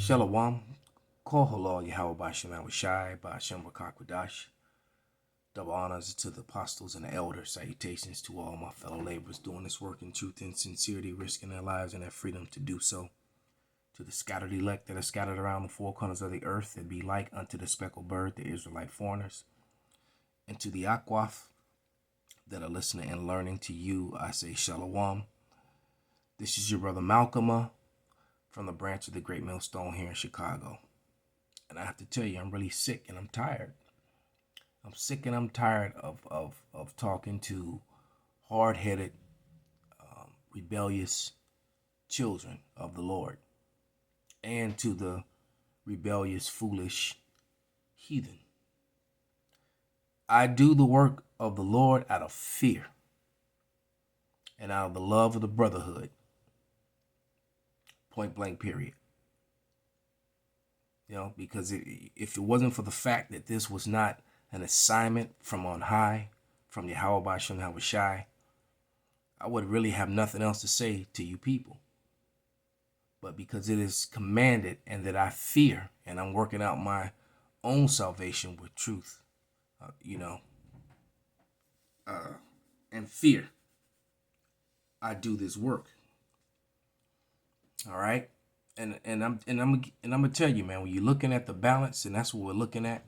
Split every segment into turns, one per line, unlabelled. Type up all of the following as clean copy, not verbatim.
Shalom, Koholol Yahweh Bashem Awashai, Bashem Rakakwadash. Double honors to the apostles and the elders. Salutations to all my fellow laborers doing this work in truth and sincerity, risking their lives and their freedom to do so. To the scattered elect that are scattered around the four corners of the earth, that be like unto the speckled bird, the Israelite foreigners. And to the Akwaf that are listening and learning, to you, I say Shalom. This is your brother Malcolm from the branch of the Great Millstone here in Chicago. And I have to tell you, I'm really sick and I'm tired. I'm sick and I'm tired of talking to hard-headed, rebellious children of the Lord and to the rebellious, foolish heathen. I do the work of the Lord out of fear and out of the love of the brotherhood. Point blank, period. You know, because if it wasn't for the fact that this was not an assignment from on high, from Yahweh Bashem Awashai, I would really have nothing else to say to you people. But because it is commanded and that I fear and I'm working out my own salvation with truth, and fear, I do this work. All right. And I'm gonna tell you, man, when you're looking at the balance, and that's what we're looking at,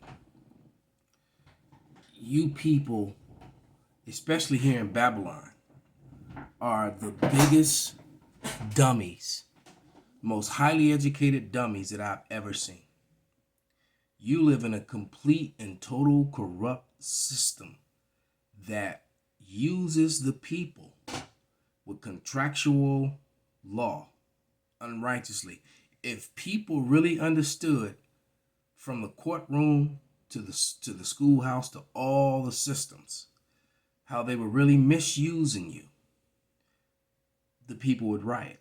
you people, especially here in Babylon, are the biggest dummies, most highly educated dummies that I've ever seen. You live in a complete and total corrupt system that uses the people with contractual law unrighteously. If people really understood from the courtroom to the schoolhouse to all the systems, how they were really misusing you, the people would riot.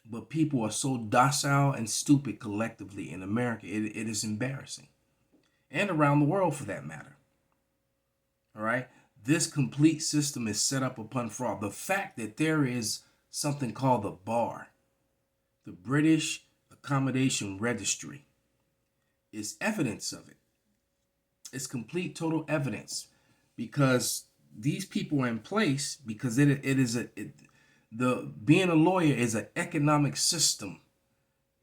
But people are so docile and stupid collectively in America, it is embarrassing. And around the world for that matter. All right? This complete system is set up upon fraud. The fact that there is something called the bar, the British Accommodation Registry, is evidence of it. It's complete, total evidence, because these people are in place because being a lawyer is an economic system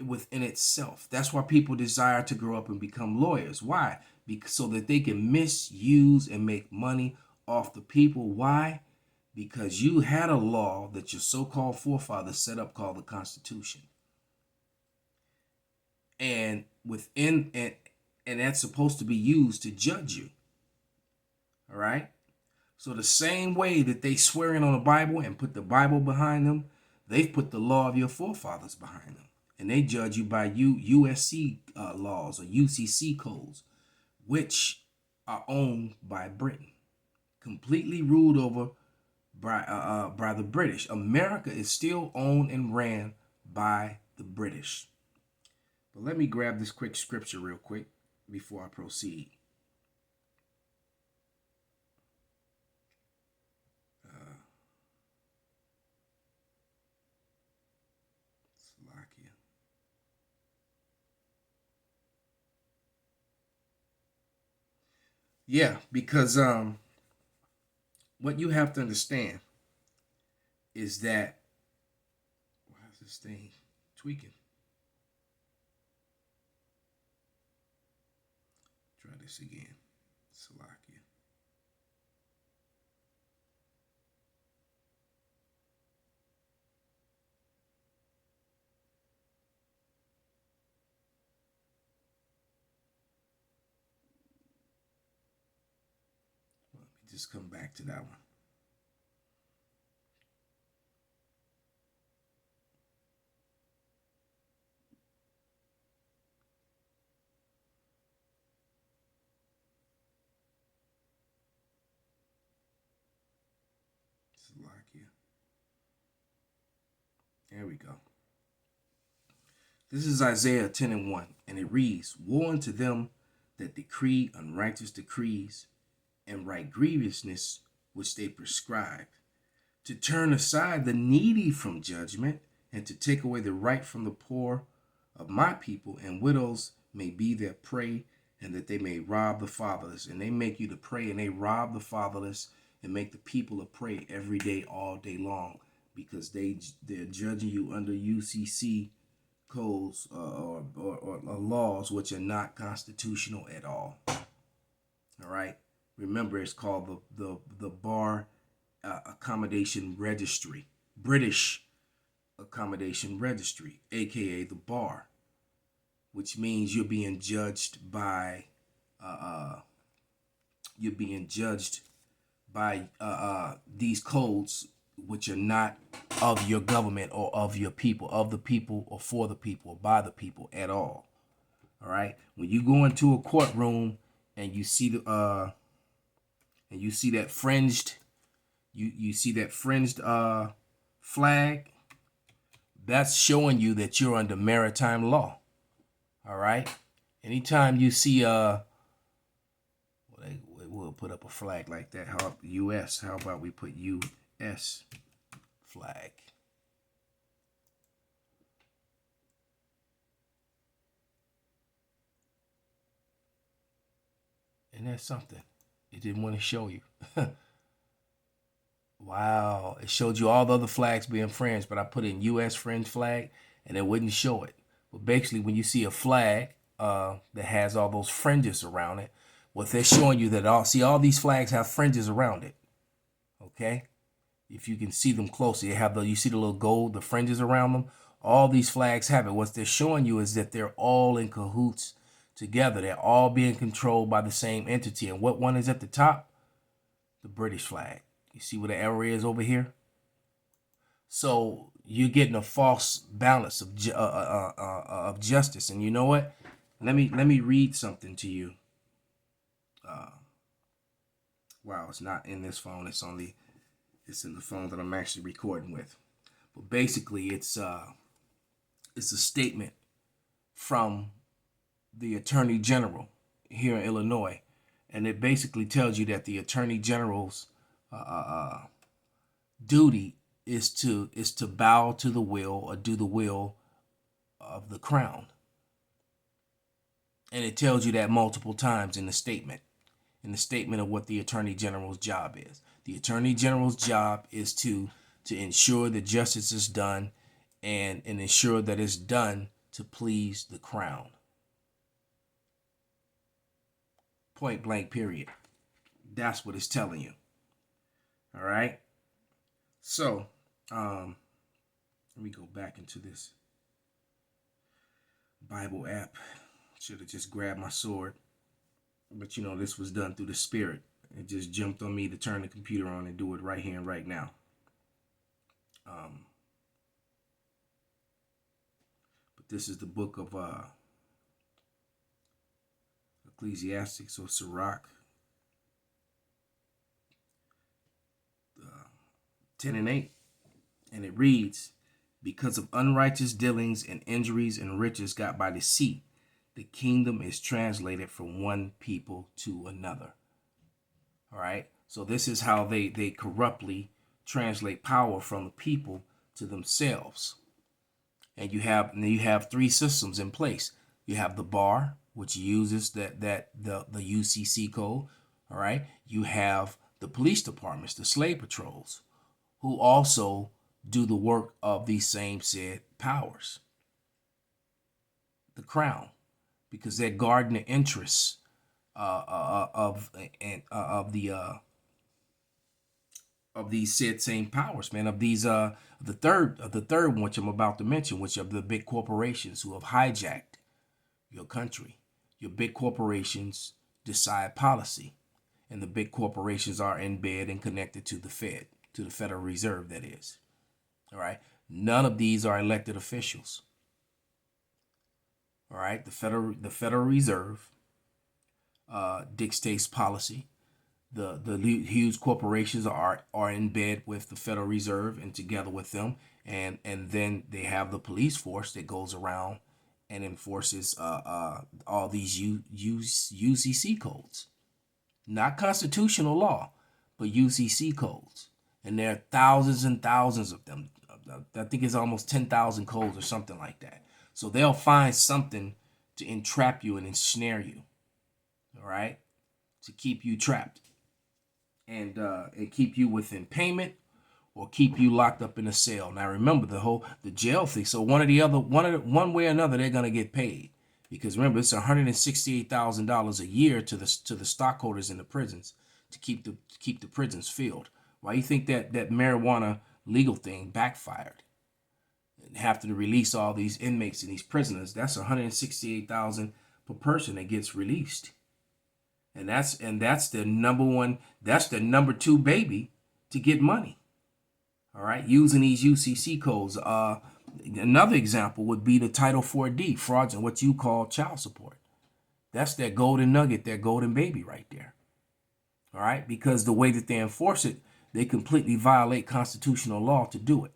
within itself. That's why people desire to grow up and become lawyers. Why? Because so that they can misuse and make money off the people. Why? Because you had a law that your so-called forefathers set up called the Constitution. And that's supposed to be used to judge you. All right? So the same way that they swear in on the Bible and put the Bible behind them, they've put the law of your forefathers behind them. And they judge you by USC laws or UCC codes, which are owned by Britain, completely ruled over by the British. America is still owned and ran by the British. But let me grab this quick scripture real quick before I proceed. Yeah, because what you have to understand is that, why is this thing tweaking? Try this again. Salakia. Let me just come back to that one. There we go. This is Isaiah 10:1, and it reads, "Woe unto them that decree unrighteous decrees and write grievousness which they prescribe, to turn aside the needy from judgment and to take away the right from the poor of my people, and widows may be their prey, and that they may rob the fatherless. And they make you to pray, and they rob the fatherless and make the people a prey every day, all day long, because they're judging you under UCC codes or laws which are not constitutional at all. All right. Remember, it's called the Bar Accommodation Registry, British Accommodation Registry, aka the Bar, which means you're being judged by these codes which are not of your government or of your people, of the people or for the people or by the people at all. All right. When you go into a courtroom and you see that fringed flag, that's showing you that you're under maritime law. All right. Anytime you see we'll put up a flag like that. How U.S. How about we put U.S. flag? And that's something. It didn't want to show you. Wow. It showed you all the other flags being fringed, but I put in U.S. fringe flag and it wouldn't show it. But basically, when you see a flag that has all those fringes around it, what they're showing you that all these flags have fringes around it. Okay? If you can see them closely, you see the little gold, the fringes around them. All these flags have it. What they're showing you is that they're all in cahoots together. They're all being controlled by the same entity. And what one is at the top? The British flag. You see where the arrow is over here? So you're getting a false balance of justice. And you know what? Let me read something to you. Wow, it's not in this phone. It's in the phone that I'm actually recording with. But basically, it's a statement from the Attorney General here in Illinois, and it basically tells you that the Attorney General's duty is to bow to the will or do the will of the crown, and it tells you that multiple times in the statement. In the statement of what the Attorney General's job is. The Attorney General's job is to ensure that justice is done and ensure that it's done to please the crown. Point blank, period. That's what it's telling you. All right? So, let me go back into this Bible app. Should have just grabbed my sword. But this was done through the Spirit. It just jumped on me to turn the computer on and do it right here and right now. But this is the book of Ecclesiastes or Sirach, 10 and 8. And it reads, because of unrighteous dealings and injuries and riches got by deceit, the kingdom is translated from one people to another. All right. So this is how they corruptly translate power from the people to themselves. And you have three systems in place. You have the bar, which uses the UCC code. All right. You have the police departments, the slave patrols, who also do the work of these same said powers. The crown, because they're guarding the interests of these said same powers, man. Of these the third one, which I'm about to mention, which are the big corporations who have hijacked your country. Your big corporations decide policy, and the big corporations are in bed and connected to the Fed, to the Federal Reserve, that is. All right. None of these are elected officials. All right. The Federal Reserve dictates policy. The huge corporations are in bed with the Federal Reserve and together with them, and then they have the police force that goes around and enforces all these UCC codes, not constitutional law, but UCC codes, and there are thousands and thousands of them. I think it's almost 10,000 codes or something like that. So they'll find something to entrap you and ensnare you, all right, to keep you trapped and keep you within payment or keep you locked up in a cell. Now remember the jail thing. So one way or another they're gonna get paid, because remember it's $168,000 a year to the stockholders in the prisons to keep the prisons filled. Why you think that marijuana legal thing backfired? And have to release all these inmates and these prisoners. That's $168,000 per person that gets released, and that's the number one. That's the number two baby to get money. All right, using these UCC codes. Another example would be the Title 4D, frauds and what you call child support. That's that golden nugget, that golden baby right there. All right, because the way that they enforce it, they completely violate constitutional law to do it.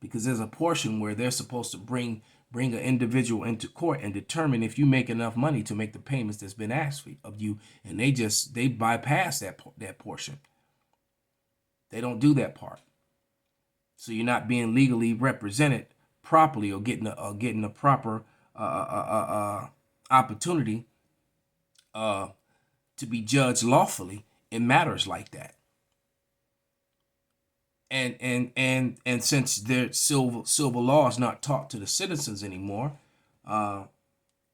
Because there's a portion where they're supposed to bring an individual into court and determine if you make enough money to make the payments that's been asked of you, and they bypass that portion. They don't do that part. So you're not being legally represented properly or getting a proper opportunity to be judged lawfully in matters like that. And since their civil law is not taught to the citizens anymore, and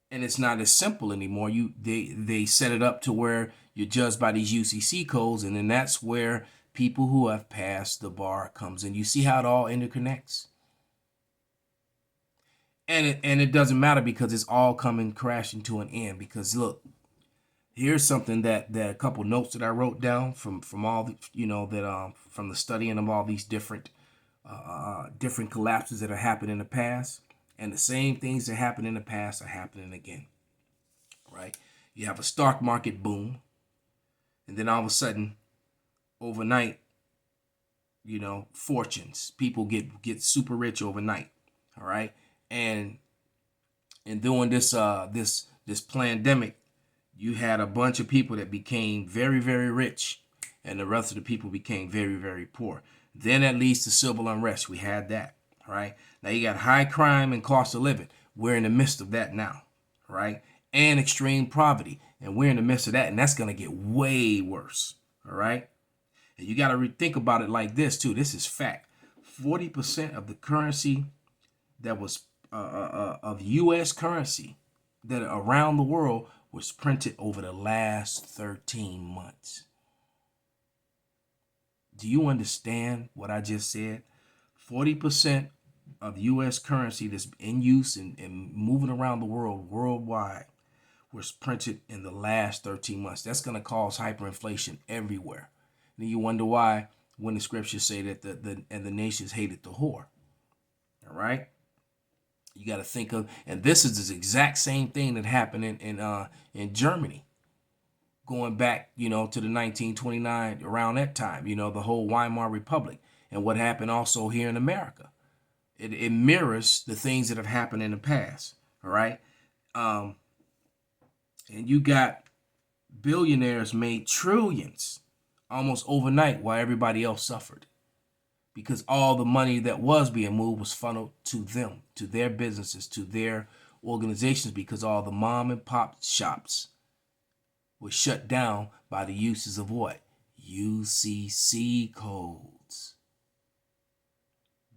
it's not as simple anymore, they set it up to where you're judged by these UCC codes, and then that's where people who have passed the bar comes in. You see how it all interconnects? And it doesn't matter, because it's all coming crashing to an end. Because look, here's something that a couple notes that I wrote down from all the, from the studying of all these different collapses that have happened in the past, and the same things that happened in the past are happening again. Right? You have a stock market boom, and then all of a sudden, overnight, fortunes. People get super rich overnight. All right, and during this pandemic, you had a bunch of people that became very, very rich, and the rest of the people became very, very poor. Then that leads to civil unrest. We had that. All right, now you got high crime and cost of living. We're in the midst of that now. Right, and extreme poverty, and we're in the midst of that, and that's gonna get way worse. All right. And you got to think about it like this too. This is fact. 40% of the currency that was of U.S. currency that around the world was printed over the last 13 months. Do you understand what I just said? 40% of U.S. currency that's in use and moving around the world worldwide was printed in the last 13 months. That's going to cause hyperinflation everywhere. Then you wonder why, when the scriptures say that the nations hated the whore. All right, you got to think of, and this is the exact same thing that happened in Germany, going back to the 1929, around that time. The whole Weimar Republic, and what happened also here in America. It mirrors the things that have happened in the past. All right, and you got billionaires made trillions almost overnight, while everybody else suffered, because all the money that was being moved was funneled to them, to their businesses, to their organizations, because all the mom and pop shops were shut down by the uses of what? UCC codes,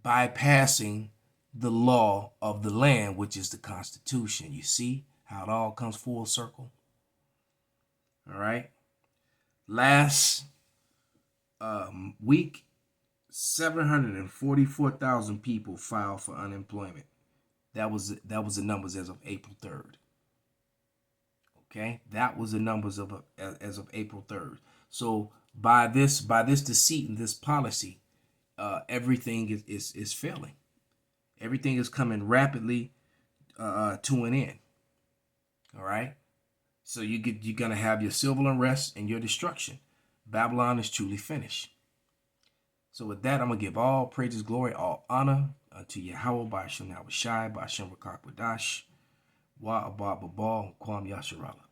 bypassing the law of the land, which is the Constitution. You see how it all comes full circle? All right. Last week, 744,000 people filed for unemployment. That was the numbers as of April 3rd. Okay, that was the numbers as of April 3rd. So by this deceit and this policy, everything is failing. Everything is coming rapidly to an end. All right. So you're gonna have your civil unrest and your destruction. Babylon is truly finished. So with that, I'm going to give all praises, glory, all honor unto Yahweh, by Hashem Yahushai, by Hashem Rakakwadash, Wa Abba Babal, Kwam Yasharala.